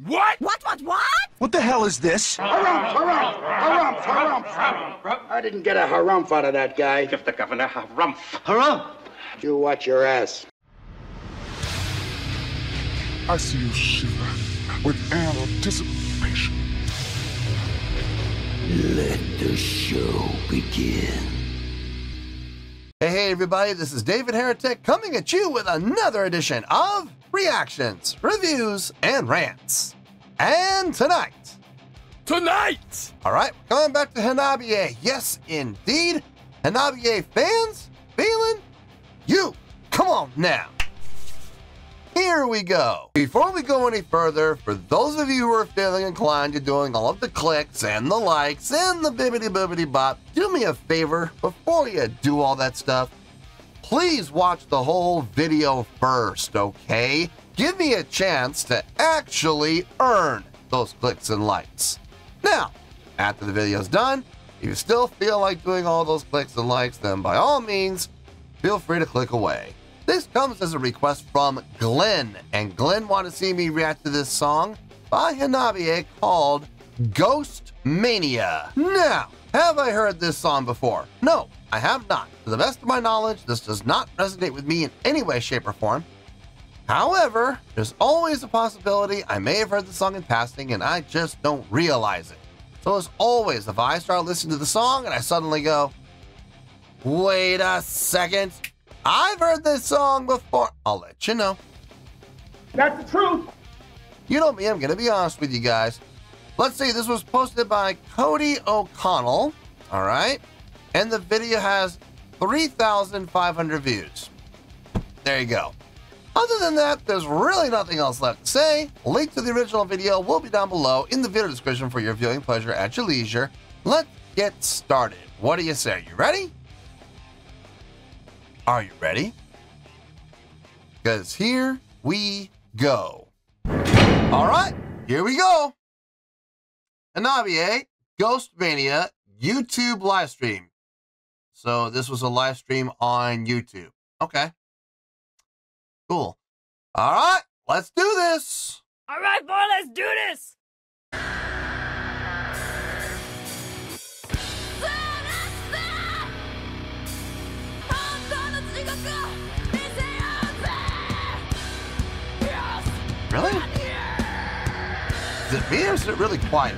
What? What? What the hell is this? Harumph. I didn't get a harumph out of that guy. Give the governor harumph. Harumph? You watch your ass. I see you shiver with anticipation. Let the show begin. Hey everybody, this is David Heretic coming at you with another edition of Reactions, Reviews, and Rants. And tonight, alright, coming back to Hanabie. Yes, indeed, Hanabie Fans Feeling You. Come on now. Here we go. Before we go any further, for those of you who are feeling inclined to doing all of the clicks and the likes and the bibbity-bobbity bop, do me a favor before you do all that stuff. Please watch the whole video first, okay? Give me a chance to actually earn those clicks and likes. Now, after the video's done, if you still feel like doing all those clicks and likes, then by all means, feel free to click away. This comes as a request from Glenn, and Glenn wanted to see me react to this song by Hanabie called Ghost Mania. Now, have I heard this song before? No, I have not. To the best of my knowledge, this does not resonate with me in any way, shape, or form. However, there's always a possibility I may have heard the song in passing and I just don't realize it. So as always, if I start listening to the song and I suddenly go, wait a second, I've heard this song before, I'll let you know. That's the truth. You know me, I'm going to be honest with you guys. Let's see, this was posted by Cody O'Connell, all right? And the video has 3,500 views. There you go. Other than that, there's really nothing else left to say. Link to the original video will be down below in the video description for your viewing pleasure at your leisure. Let's get started. What do you say? Are you ready? Are you ready? Because here we go. All right, here we go. Hanabie, Ghost Mania, YouTube live stream. So this was a live stream on YouTube. Okay. Cool. All right, let's do this. All right, boy, let's do this. Really? Is it me or is it really quiet?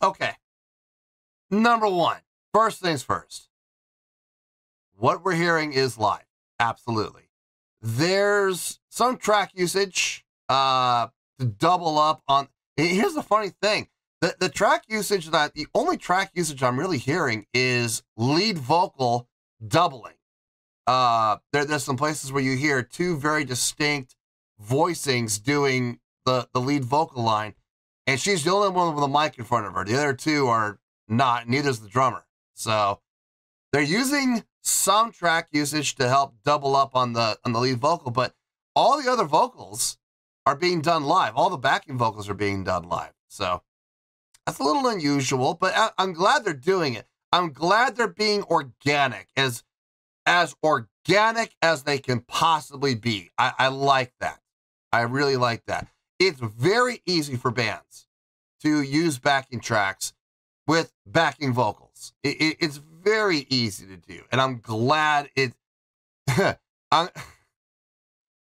Okay. Number one, first things first. What we're hearing is live. Absolutely. There's some track usage to double up on. Here's the funny thing. The track usage, the only track usage I'm really hearing is lead vocal doubling. There's some places where you hear two very distinct voicings doing the lead vocal line, and she's the only one with a mic in front of her. The other two are not, neither's the drummer. So they're using some track usage to help double up on the lead vocal, but all the other vocals are being done live. All the backing vocals are being done live. So that's a little unusual, but I'm glad they're doing it. I'm glad they're being organic, as organic as they can possibly be. I like that. I really like that. It's very easy for bands to use backing tracks with backing vocals. It's very easy to do, and I'm glad it. I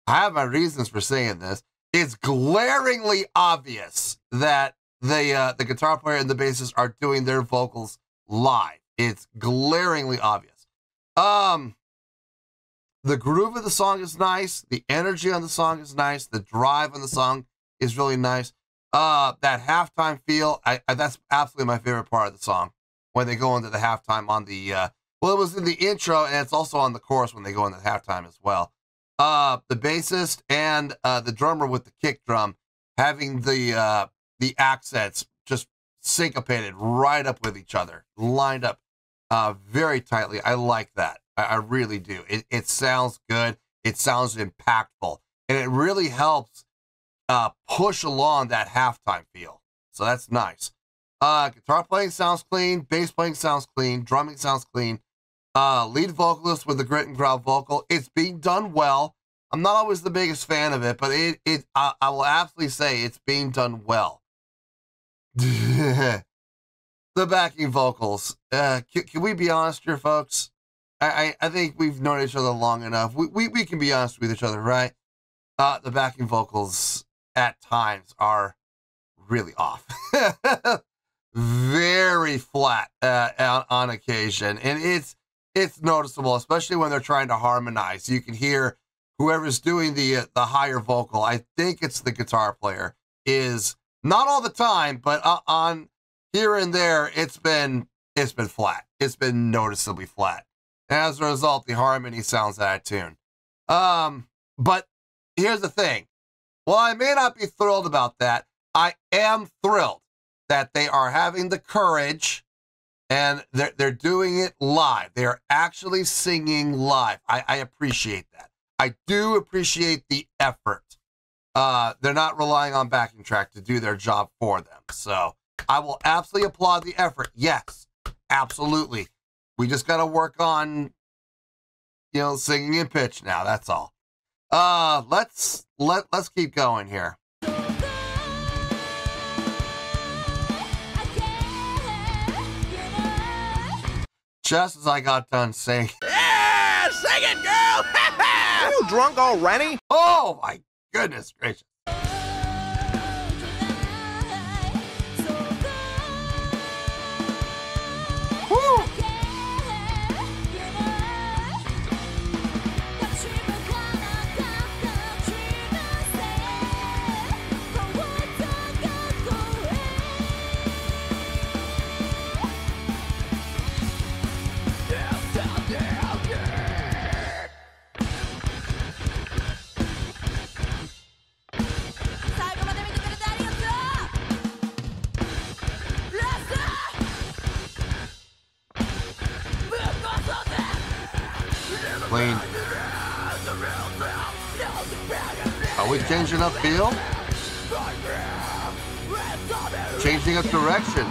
have my reasons for saying this. It's glaringly obvious that the guitar player and the bassist are doing their vocals live. It's glaringly obvious. The groove of the song is nice. The energy on the song is nice. The drive on the song is really nice. That halftime feel, that's absolutely my favorite part of the song. When they go into the halftime on the, well, it was in the intro, and it's also on the chorus when they go into the halftime as well. The bassist and the drummer with the kick drum having the accents just syncopated right up with each other, lined up very tightly. I like that. I really do. It sounds good. It sounds impactful. And it really helps push along that halftime feel. So that's nice. Guitar playing sounds clean. Bass playing sounds clean. Drumming sounds clean. Lead vocalist with the grit and growl vocal. It's being done well. I'm not always the biggest fan of it, but I will absolutely say it's being done well. The backing vocals. Can we be honest here, folks? I think we've known each other long enough. We can be honest with each other, right? The backing vocals at times are really off. Very flat on occasion. And it's noticeable, especially when they're trying to harmonize. You can hear whoever's doing the higher vocal, I think it's the guitar player, is not all the time, but on here and there, it's been flat. It's been noticeably flat. And as a result, the harmony sounds out of tune. But here's the thing. While I may not be thrilled about that, I am thrilled that they are having the courage and they're doing it live. They are actually singing live. I appreciate that. I do appreciate the effort. They're not relying on backing track to do their job for them. So I will absolutely applaud the effort. Yes, absolutely. We just got to work on, singing in pitch now. That's all. Let's keep going here. Just as I got done saying, Yeah, sing it, girl! Are you drunk already? oh my goodness gracious. Woo! Clean. Are we changing up feel? Changing up direction.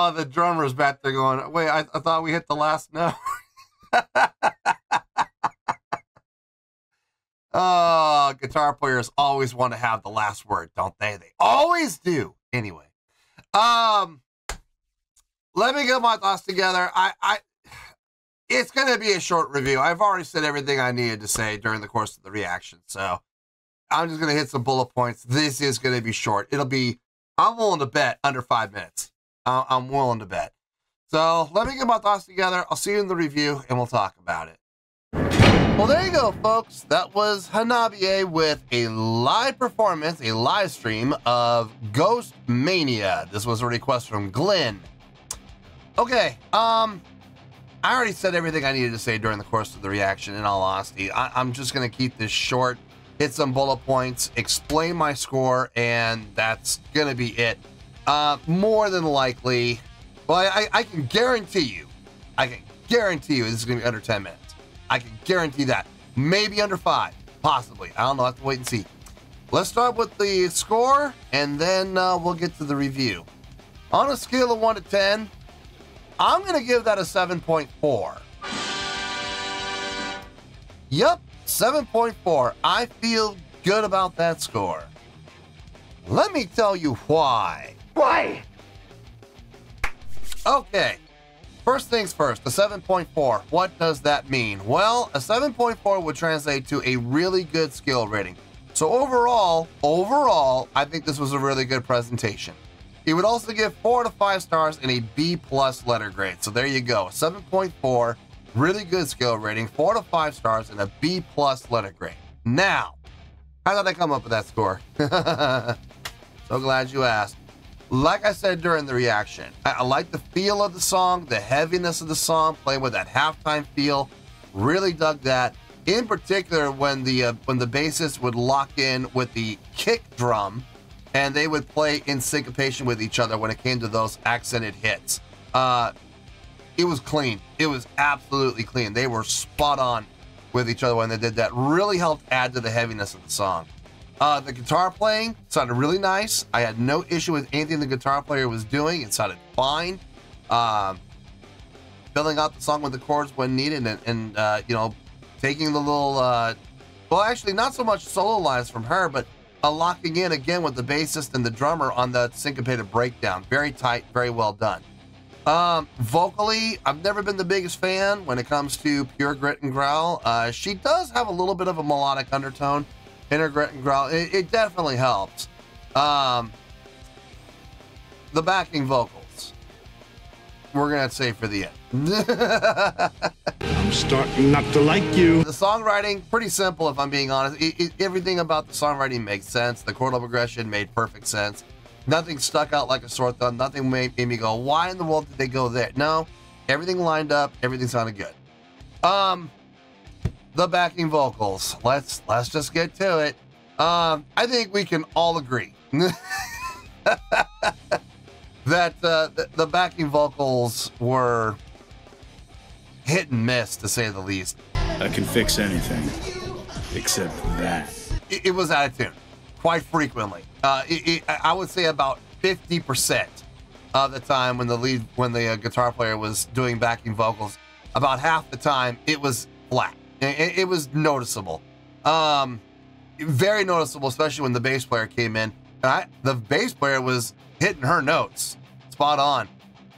Oh, the drummer's back there going, wait, I thought we hit the last note. Oh, guitar players always want to have the last word, don't they? They always do. Anyway, let me get my thoughts together. It's going to be a short review. I've already said everything I needed to say during the course of the reaction, so I'm just going to hit some bullet points. This is going to be short. It'll be, I'm willing to bet, under 5 minutes. I'm willing to bet. So let me get my thoughts together. I'll see you in the review, and we'll talk about it. Well, there you go, folks. That was Hanabie with a live performance, a live stream of Ghost Mania. This was a request from Glenn. Okay, I already said everything I needed to say during the course of the reaction, in all honesty. I'm just going to keep this short, hit some bullet points, explain my score, and that's going to be it. More than likely, well, I can guarantee you, this is going to be under 10 minutes. I can guarantee that. Maybe under 5, possibly. I don't know, I'll have to wait and see. Let's start with the score, and then we'll get to the review. On a scale of 1 to 10, I'm going to give that a 7.4. Yep, 7.4. I feel good about that score. Let me tell you why. Why? Okay. First things first, a 7.4. What does that mean? Well, a 7.4 would translate to a really good skill rating. So overall, I think this was a really good presentation. He would also give 4 to 5 stars and a B+ letter grade. So there you go, 7.4, really good skill rating, 4 to 5 stars and a B+ letter grade. Now, how did I come up with that score? So glad you asked. Like I said during the reaction, I like the feel of the song, the heaviness of the song, playing with that halftime feel. Really dug that. In particular, when the bassist would lock in with the kick drum, and they would play in syncopation with each other when it came to those accented hits. It was clean. It was absolutely clean. They were spot on with each other when they did that. Really helped add to the heaviness of the song. The guitar playing sounded really nice. I had no issue with anything the guitar player was doing. It sounded fine. Filling out the song with the chords when needed, and you know, taking the little, well, actually not so much solo lines from her, but locking in again with the bassist and the drummer on the syncopated breakdown. Very tight, very well done. Vocally, I've never been the biggest fan when it comes to pure grit and growl. She does have a little bit of a melodic undertone in her grit and growl. It definitely helps. The backing vocals, we're gonna say for the end. I'm starting not to like you. The songwriting, pretty simple if I'm being honest. Everything about the songwriting makes sense. The chordal progression made perfect sense. Nothing stuck out like a sore thumb. Nothing made me go, why in the world did they go there? No, everything lined up. Everything sounded good. The backing vocals. Let's just get to it. I think we can all agree that the backing vocals were hit and miss, to say the least. I can fix anything except that. It was out of tune quite frequently. I would say about 50% of the time when the guitar player was doing backing vocals, about half the time it was flat. It was noticeable. Very noticeable, especially when the bass player came in. The bass player was hitting her notes, spot on.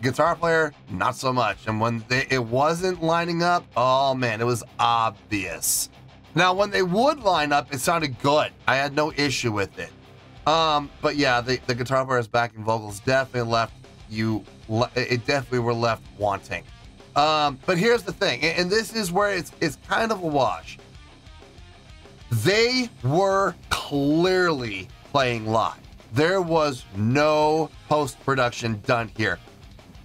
Guitar player, not so much. And when it wasn't lining up, oh man, it was obvious. Now, when they would line up, it sounded good. I had no issue with it. But yeah, the guitar player's backing vocals definitely were left wanting. But here's the thing, and this is where it's kind of a wash. They were clearly playing live. There was no post-production done here.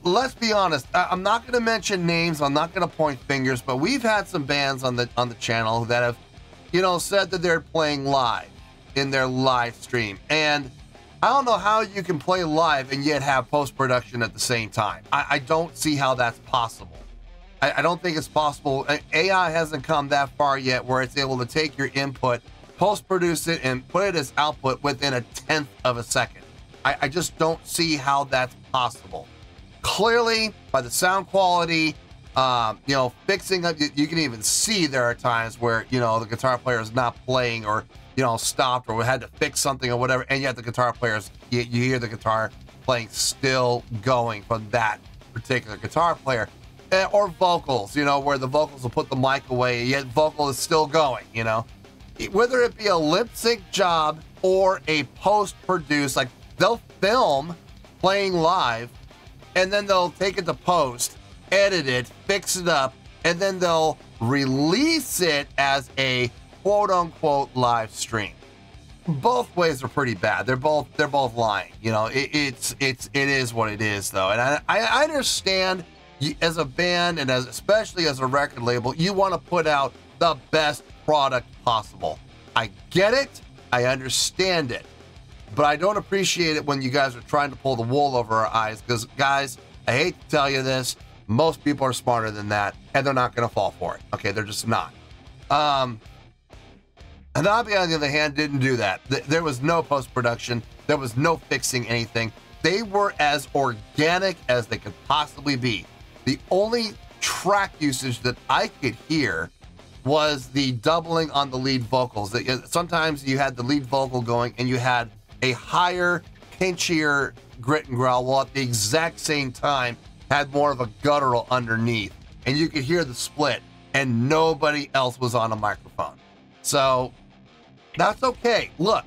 Let's be honest, I'm not going to mention names, I'm not going to point fingers, but we've had some bands on the channel that have, you know, said that they're playing live in their live stream. And I don't know how you can play live and yet have post-production at the same time. I don't see how that's possible. I don't think it's possible. AI hasn't come that far yet where it's able to take your input, post-produce it, and put it as output within 1/10 of a second. I just don't see how that's possible. clearly by the sound quality, you know, fixing up, you can even see there are times where, you know, the guitar player is not playing or, you know, stopped or had to fix something or whatever, and yet the guitar players, you hear the guitar playing still going from that particular guitar player. Or vocals, you know, where the vocals will put the mic away, yet vocal is still going, you know. Whether it be a lip sync job or a post-produce, like they'll film playing live, and then they'll take it to post, edit it, fix it up, and then they'll release it as a quote-unquote live stream. Both ways are pretty bad. They're both lying. You know, it is what it is, though. And I understand, as a band and especially as a record label, you want to put out the best product possible. I get it. I understand it. But I don't appreciate it when you guys are trying to pull the wool over our eyes, because, guys, I hate to tell you this, most people are smarter than that, and they're not going to fall for it. Okay, they're just not. Hanabie, on the other hand, didn't do that. There was no post-production. There was no fixing anything. They were as organic as they could possibly be. The only track usage that I could hear was the doubling on the lead vocals. Sometimes you had the lead vocal going and you had a higher, pinchier grit and growl, while at the exact same time had more of a guttural underneath. And you could hear the split, and nobody else was on a microphone. So that's okay. Look,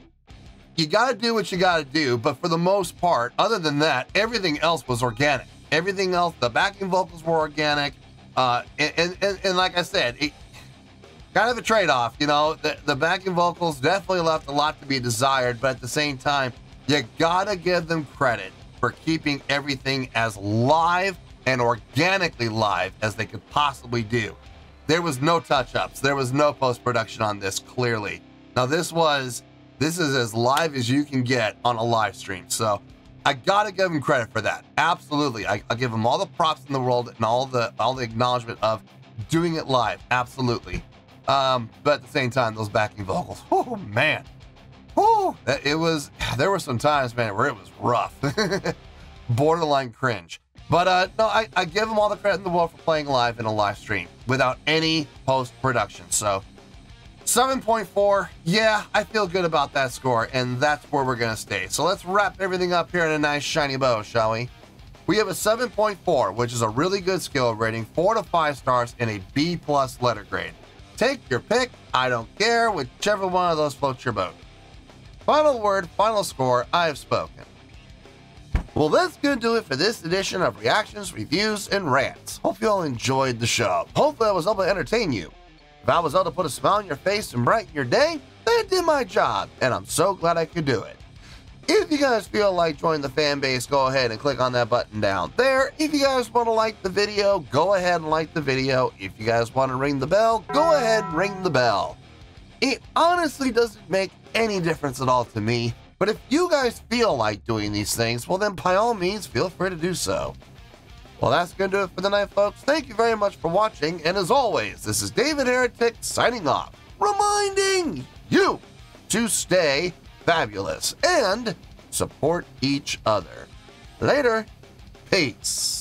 you got to do what you got to do, but for the most part, other than that, everything else was organic. Everything else, the backing vocals were organic. And like I said, kind of a trade-off, you know. The backing vocals definitely left a lot to be desired, but at the same time, you gotta give them credit for keeping everything as live and organically live as they could possibly do. There was no touch-ups. There was no post-production on this, clearly. Now, this is as live as you can get on a live stream, so I gotta give them credit for that. Absolutely. I'll give them all the props in the world and all the acknowledgement of doing it live. Absolutely. But at the same time, those backing vocals, oh man, there were some times, man, where it was rough, borderline cringe. But no, I give them all the credit in the world for playing live in a live stream without any post-production. So 7.4, yeah, I feel good about that score, and that's where we're gonna stay. So let's wrap everything up here in a nice shiny bow, shall we? We have a 7.4, which is a really good skill rating, 4 to 5 stars, and a B+ letter grade. Take your pick, I don't care, whichever one of those floats your boat. Final word, final score, I have spoken. Well, that's gonna do it for this edition of Reactions, Reviews, and Rants. Hope you all enjoyed the show. Hopefully I was able to entertain you. If I was able to put a smile on your face and brighten your day, that did my job, and I'm so glad I could do it. If you guys feel like joining the fan base, go ahead and click on that button down there. If you guys want to like the video, go ahead and like the video. If you guys want to ring the bell, go ahead and ring the bell. It honestly doesn't make any difference at all to me, but if you guys feel like doing these things, well then by all means, feel free to do so. Well, that's going to do it for the night, folks. Thank you very much for watching, and as always, this is David Heretic signing off, reminding you to stay fabulous and support each other. Later. Peace.